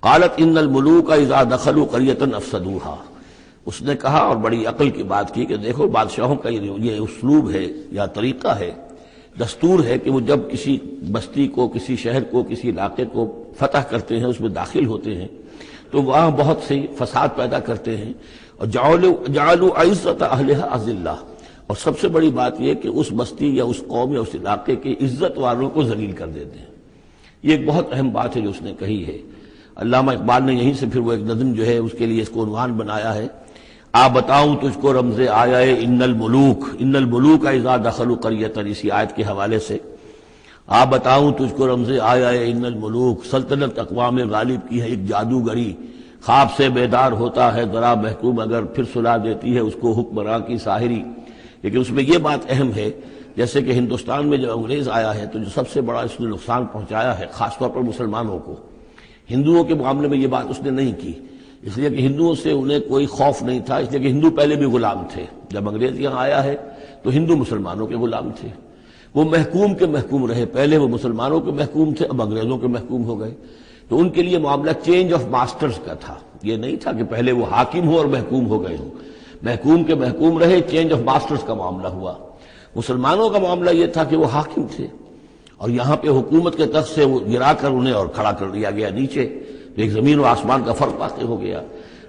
قالت ان الملوک اذا دخلوا قریۃ افسدوها، اس نے کہا اور بڑی عقل کی بات کی کہ دیکھو بادشاہوں کا یہ اسلوب ہے یا طریقہ ہے، دستور ہے کہ وہ جب کسی بستی کو، کسی شہر کو، کسی علاقے کو فتح کرتے ہیں، اس میں داخل ہوتے ہیں تو وہاں بہت سی فساد پیدا کرتے ہیں، اور جعلوا عزت اہلها اذلہ، اور سب سے بڑی بات یہ کہ اس بستی یا اس قوم یا اس علاقے کے عزت والوں کو ذلیل کر دیتے ہیں۔ یہ ایک بہت اہم بات ہے جو اس نے کہی ہے۔ علامہ اقبال نے یہیں سے پھر وہ ایک نظم جو ہے اس کے لیے اس کو عنوان بنایا ہے، آ بتاؤں تجھ کو رمز آیا ان الملوک اذا دخلوا قریۃ، اسی آیت کے حوالے سے آ بتاؤں تجھ کو رمز آیا ان الملوک، سلطنت اقوام غالب کی ہے ایک جادوگری، خواب سے بیدار ہوتا ہے ذرا محکوم اگر، پھر سلا دیتی ہے اس کو حکمراں کی ساحری۔ لیکن اس میں یہ بات اہم ہے، جیسے کہ ہندوستان میں جب انگریز آیا ہے تو جو سب سے بڑا اس نے نقصان پہنچایا ہے خاص طور پر مسلمانوں کو، ہندوؤں کے معاملے میں یہ بات اس نے نہیں کی، اس لیے کہ ہندوؤں سے انہیں کوئی خوف نہیں تھا، اس لیے کہ ہندو پہلے بھی غلام تھے۔ جب انگریز یہاں آیا ہے تو ہندو مسلمانوں کے غلام تھے، وہ محکوم کے محکوم رہے، پہلے وہ مسلمانوں کے محکوم تھے، اب انگریزوں کے محکوم ہو گئے۔ تو ان کے لیے معاملہ چینج آف ماسٹرز کا تھا، یہ نہیں تھا کہ پہلے وہ حاکم ہو اور محکوم ہو گئے ہوں، محکوم کے محکوم رہے، چینج آف ماسٹرز کا معاملہ ہوا۔ مسلمانوں کا معاملہ یہ تھا کہ وہ حاکم تھے، اور یہاں پہ حکومت کے تخت سے وہ گرا کر انہیں اور کھڑا کر دیا گیا نیچے، تو ایک زمین و آسمان کا فرق واقع ہو گیا۔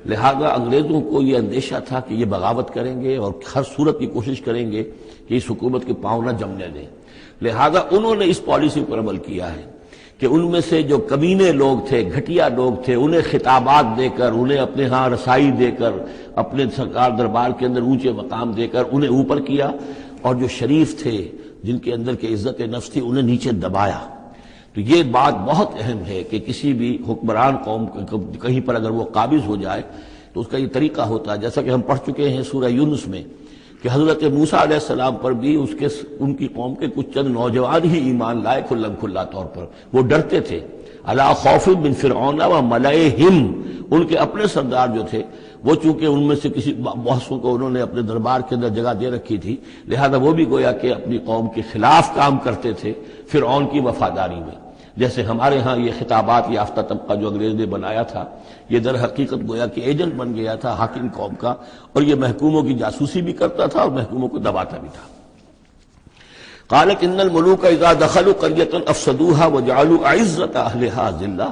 لہذا انگریزوں کو یہ اندیشہ تھا کہ یہ بغاوت کریں گے اور ہر صورت کی کوشش کریں گے کہ اس حکومت کے پاؤں نہ جمنے دیں، لہذا انہوں نے اس پالیسی پر عمل کیا ہے کہ ان میں سے جو کمینے لوگ تھے، گھٹیا لوگ تھے، انہیں خطابات دے کر، انہیں اپنے ہاں رسائی دے کر، اپنے سرکار دربار کے اندر اونچے مقام دے کر انہیں اوپر کیا، اور جو شریف تھے، جن کے اندر کے عزت نفس تھی، انہیں نیچے دبایا۔ تو یہ بات بہت اہم ہے کہ کسی بھی حکمران قوم کہیں پر اگر وہ قابض ہو جائے تو اس کا یہ طریقہ ہوتا ہے، جیسا کہ ہم پڑھ چکے ہیں سورہ یونس میں کہ حضرت موسیٰ علیہ السلام پر بھی ان کی قوم کے کچھ چند نوجوان ہی ایمان لائے کھلم کھلا طور پر، وہ ڈرتے تھے۔ الا خوف من فرعون و ملئہم، ان کے اپنے سردار جو تھے وہ چونکہ ان میں سے کسی بہسوں کو انہوں نے اپنے دربار کے اندر جگہ دے رکھی تھی، لہذا وہ بھی گویا کہ اپنی قوم کے خلاف کام کرتے تھے فرعون کی وفاداری میں۔ جیسے ہمارے ہاں یہ خطابات یافتہ طبقہ جو انگریز نے بنایا تھا، یہ در حقیقت گویا کہ ایجنٹ بن گیا تھا حاکم قوم کا، اور یہ محکوموں کی جاسوسی بھی کرتا تھا اور محکوموں کو دباتا بھی تھا۔ قالت ان الملوک اذا دخلوا قریۃ افسدوها وجعلوا عزت اہلها ذلہ،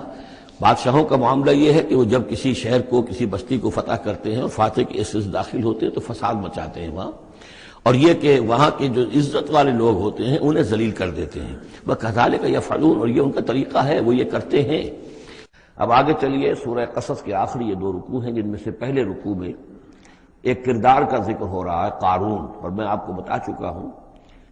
بادشاہوں کا معاملہ یہ ہے کہ وہ جب کسی شہر کو، کسی بستی کو فتح کرتے ہیں اور فاتح کے حصے سے داخل ہوتے ہیں تو فساد مچاتے ہیں وہاں، اور یہ کہ وہاں کے جو عزت والے لوگ ہوتے ہیں انہیں ذلیل کر دیتے ہیں۔ وَكَذَلِكَ يَفْعَلُونَ، اور یہ ان کا طریقہ ہے، وہ یہ کرتے ہیں۔ اب آگے چلیے، سورہ قصص کے آخری یہ 2 رکوع ہیں، جن میں سے پہلے رکوع میں ایک کردار کا ذکر ہو رہا ہے، قارون، اور میں آپ کو بتا چکا ہوں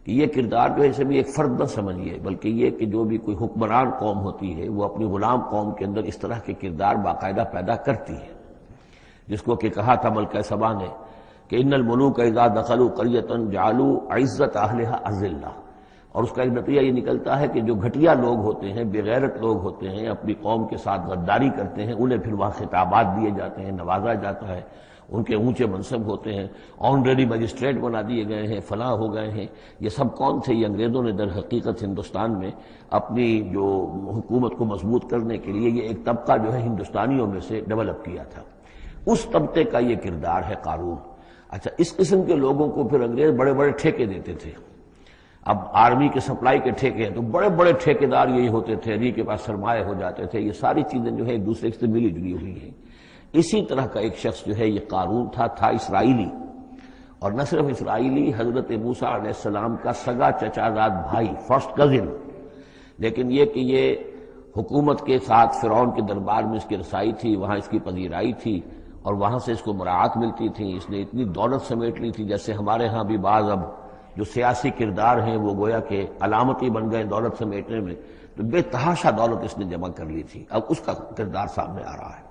کہ یہ کردار جو ہے اسے بھی ایک فرد نہ سمجھیے، بلکہ یہ کہ جو بھی کوئی حکمران قوم ہوتی ہے وہ اپنی غلام قوم کے اندر اس طرح کے کردار باقاعدہ پیدا کرتی ہے، جس کو کہ کہا تھا ملکہ سبا نے کہ ان الملوک اذا دخلوا قریۃ جعلوا عزت اہلها اذلہ، اور اس کا ایک نتیجہ یہ نکلتا ہے کہ جو گھٹیا لوگ ہوتے ہیں، بے غیرت لوگ ہوتے ہیں، اپنی قوم کے ساتھ غداری کرتے ہیں، انہیں پھر وہاں خطابات دیے جاتے ہیں، نوازا جاتا ہے، ان کے اونچے منصب ہوتے ہیں، آنریری مجسٹریٹ بنا دیے گئے ہیں، فلاں ہو گئے ہیں۔ یہ سب کون تھے؟ یہ انگریزوں نے در حقیقت ہندوستان میں اپنی جو حکومت کو مضبوط کرنے کے لیے یہ ایک طبقہ جو ہے ہندوستانیوں میں سے ڈیولپ کیا تھا، اس طبقے کا یہ کردار ہے قارون۔ اچھا، اس قسم کے لوگوں کو پھر انگریز بڑے بڑے ٹھیکے دیتے تھے۔ اب آرمی کے سپلائی کے ٹھیکے ہیں تو بڑے بڑے ٹھیکیدار یہی ہوتے تھے، انہی کے پاس سرمایہ ہو جاتے تھے۔ یہ ساری چیزیں جو ہے ایک دوسرے سے ملی جلی ہوئی ہیں۔ اسی طرح کا ایک شخص جو ہے یہ قارون تھا اسرائیلی، اور نہ صرف اسرائیلی، حضرت موسیٰ علیہ السلام کا سگا چچا زاد بھائی، فرسٹ کزن، لیکن یہ کہ یہ حکومت کے ساتھ فرعون کے دربار میں اس کی رسائی تھی، وہاں اس کی پذیرائی تھی، اور وہاں سے اس کو مراعات ملتی تھی، اس نے اتنی دولت سمیٹ لی تھی، جیسے ہمارے ہاں بھی بعض اب جو سیاسی کردار ہیں وہ گویا کہ علامتی بن گئے دولت سمیٹنے میں، تو بے تحاشا دولت اس نے جمع کر لی تھی، اب اس کا کردار سامنے آ رہا ہے۔